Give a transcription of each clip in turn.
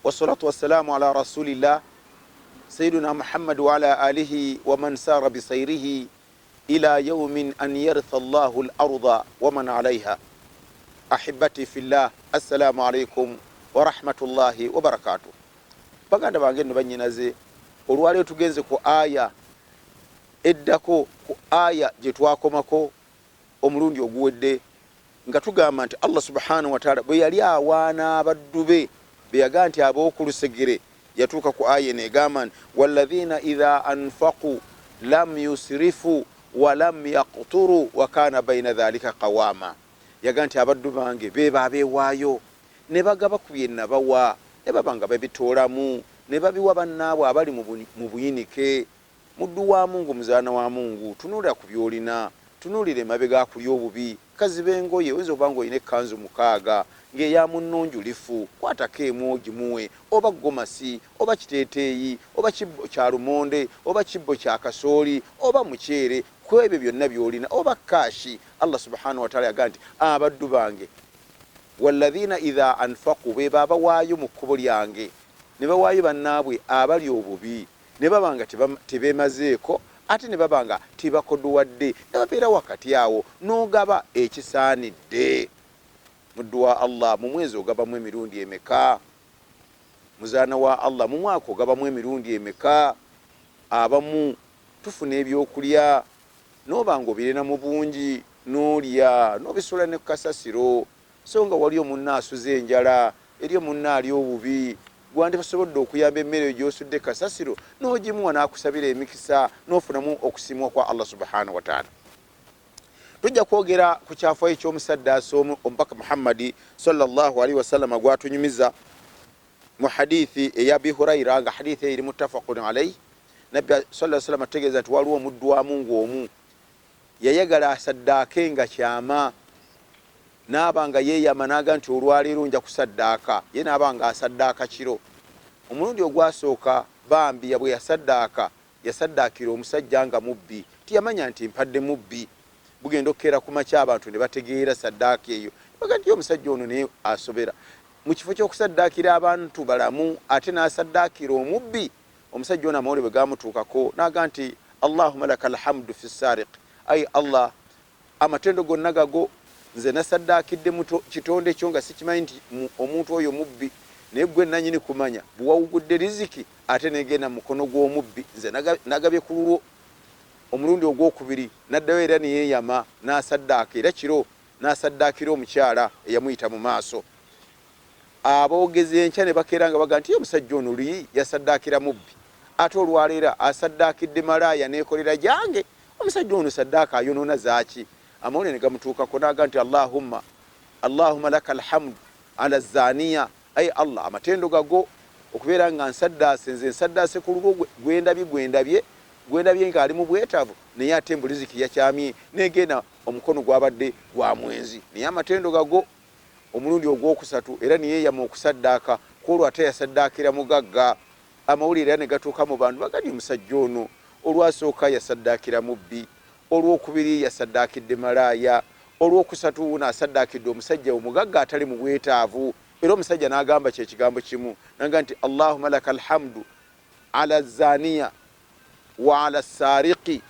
والصلاة والسلام على رسول الله سيدنا محمد وعلى آله ومن سار بسيره إلى يوم أن يرث الله الأرض ومن عليها. أحبتي في الله، السلام عليكم ورحمة الله وبركاته. baganda bange no banyinaze olwali tugenze ku aya eddako, ku aya gye twakomako omulundi oguwedde nga tugamba nti Allah subhanahu wa ta'ala bwe yali awaana abaddu be beyaga nti ab'okulusegere, yatuuka ku aya negamba nti walladhina idha anfaqu lam yusrifu wa lam yaqturu wa kana baina dhalika qawama. Yaga nti abaddu bange beba abeewaayo ne bagaba ku bye nabawa, ne babanga babitoolamu ne babiwa bannaabwe abali mu buyinike. Muddu wa Mungu, muzaana wa Mungu, tunuulira ku byolina, tunuulire emabega kulya obubi. Kaziba engoye, oyinza okuba ng'olina ekkanzu 6 ng'eya munnonjulifu, kwatako emu ogimuwe, oba gomasi oba kiteeteeyi oba kibbo kya lumonde oba kibbo kya kasooli oba muceere, ku ebyo byonna byolina, oba kaashi. Allah subhanahu wa ta'ala yaga nti abaddu bange walladhina idha anfaqu, be babawaayo mu kkubo lyange ne bawaayo bannaabwe abali obubi, ne babanga tebemazeeko ate ne babanga tibakodowadde, ne babeera wakati awo n'ogaba ekisaanidde. Muddu wa Allah, mu mwezi ogabamu emirundi emeka? Muzaana wa Allah, mu mwaka ogabamu emirundi emeka? Abamu tufuna ebyokulya n'oba ng'obirina mu bungi n'olya n'obisula ne ku kasasiro, so nga wali omunna asuze enjala, eri omunna ali obubi, gwandibasobodde okuyamba emmere gy'osudde kasasiro n'ogimuwa n'akusabira emikisa n'ofunamu okusimwa kwa Allah subhanahu wa ta'ala. Tujja kwogera ku kyafu eky'omusaddaasi omubaka Muhammadi sallallahu alaihi wasallam gwatunyumiza mu hadithi eya Abi Hurayra, nga hadithi eri muttafaqun alayhi. Nabbi sallallahu alaihi wasallam ategeeza nti waliwo omuddu wa Mungu omu yayagala asaddaake nga kyama, n'abanga yeeyama n'aga nti olwaleero nja kusaddaaka, ye n'abanga asaddaaka kiro. Omulundi ogwasooka bambi bwe yasaddaakira omusajja nga mubbi, tiyamanya nti mpadde mubbi. Bugenda okukeera ku makya abantu ne bategeera saddaaka eyo, baga nti omusajja ono naye asobera. Mu kifo ky'okusaddaakira abantu balamu ate n'asaddaakira omubbi, omusajja ono amawole bwe gamutuukako n'aga nti Allahumma lakal hamdu fi ssariq, ayi Allah, amatendo gonna gago nze nasaddaakidde mu kitonde kyo nga sikimanyi nti omuntu oyo mubbi, naye gwe nanyini kumanya bwewawugudde riziki ate negenda mu mukono gw'omubbi, nze nagabye ku lulwo. Omulundi ogwokubiri n'addayo era neyeeyama n'asaddaaka, era kiro n'asaddaakira omukyala eyamuyita mu maaso. Aboogezi enkya ne bakeera nga baga nti omusajja ono luli yasaddaakira mubbi, ate olwaleera asaddaakidde malaaya n'ekolera gyange. Omusajja ono saddaaka ayonoona zaaki? Amawole ne gamutuukako n'aga nti Allahumma lakal hamdu ala zaniya, ayi Allah, amatendo gago okubeera nga nze nsaddaase ku lulwo gwendabye ng'ali mu bwetaavu, naye ate mbu riziki yakyamye negenda omukono gwabadde gwa mwenzi. Naye amatendo gago omulundi ogwokusatu era niyeeyama okusaddaaka, kwolwo ate yasaddaakira mugagga. Amawulire era ne gatuuka mu bantu bagani omusajja ono olwasooka yasaddaakira mubbi, olwokubiri yasaddaakidde malaaya, olwokusatu n'asaddaakidde omusajja omugagga atali mu bwetaavu. Era omusajja n'agamba kyekigambo kimu, naga nti Allahumma lakal hamdu ala zaniya wa ala sariqi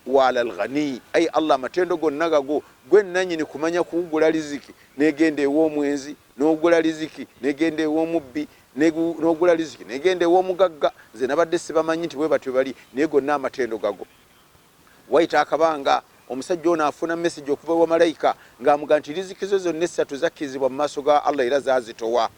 wa ala alghani, ayi Allah, amatendo gonna gago gwe nanyini kumanya kuwugula riziki, negenda ew'omwenzi n'ogula riziki, negenda ew'omubbi n'ogula riziki, negenda ew'omugagga. Nze nabadde sibamanyi nti bwe batyo bali, naye gonna amatendo gago. Wayita akabanga omusajja ono afuna message okuva wa malayika ng'amuga nti riziki zo zonna 3 zakkizibwa mu maaso ga Allah era zaazitowa.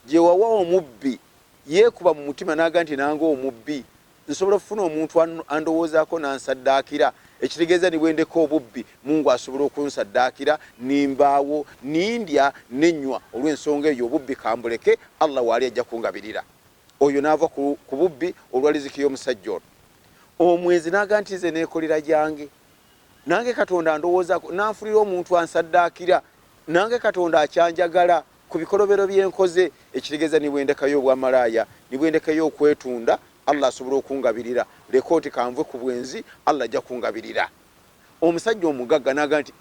Gye wawa omubbi yeekuba mu mutima n'aga nti nange omubbi nsobola okufuna omuntu andowoozaako n'ansaddaakira, ekitegeeza ni bwendeko obubbi Mungu asobola okunsaddaakira, nimbaawo nindya nenywa, olw'ensonga eyo obubbi kambuleke, Allah waali ajja kungabirira. Oyo n'ava ku bubbi olwa riziki y'omusajja ono. Omwezi n'aga nti nze neekolera gyange, nange Katonda andowoozaako, nanfulira omuntu ansaddaakira, nange Katonda akyanjagala ku bikolobero byenkoze, ekitegeeza ni bwendekayo obwamalaaya, ni bwendekayo okwetunda, Allah asobola okungabirira. Lekoti kanvwe ku bwenzi, Allah ajja kungabirira. Omusajja omugagga n'aga nti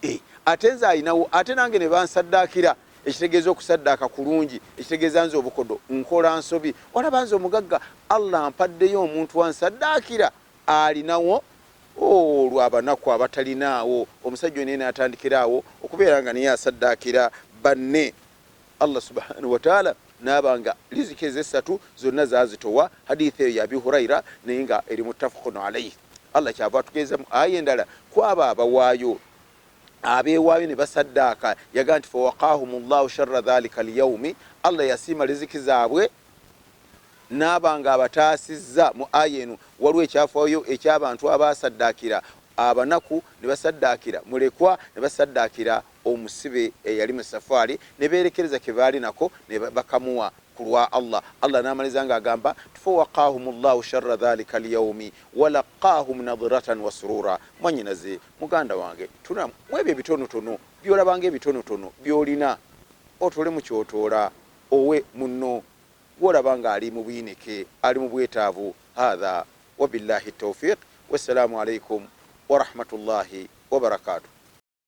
ate nze ayinawo, ate nange ne bansaddaakira, ekitegeeza okusaddaaka kulungi, ekitegeeza nze obukodo nkola nsobi. Olaba nze omugagga Allah mpaddeyo omuntu wansaddaakira alinawo olwo abanaku abatalinaawo. Omusajja ono n'atandikiraawo okubeera nga niye asaddaakira banne. Allah subhanahu wa ta'ala n'abanga riziki ez'essatu zonna zaazitowa. Hadithi eyo ya Abi Huraira naye nga eri muttafaqun alayhi. Allah kyava atugeeza mu aya endala kwaba abawaayo abeewaayo ne basaddaaka yaga nti fawaqahumullahu sharra dhalika alyawmi. Allah yasiima riziki zaabwe n'abanga abataasizza. Mu aya eno waliwo ekyafaayo eky'abantu abasaddaakira abanaku ne basaddaakira mulekwa ne basaddaakira omusibe eyali mu safaari ne beerekereza ke baali nako ne bakamuwa ku lwa Allah. Allah n'amaliza ng'agamba fawaqahumullahu sharra dhalika alyawmi walaqahum nadratan wa surura. Mwanyinaze muganda wange tuna mwebyo ebitonotono byolabanga ebitonotono byolina otole mu kyotoola owe munno gwolabanga ali mu buyinike ali mu bwetaavu. Hadha wabillahi tawfiq. Wassalamu alaikum wa rahmatullahi wa barakatuh.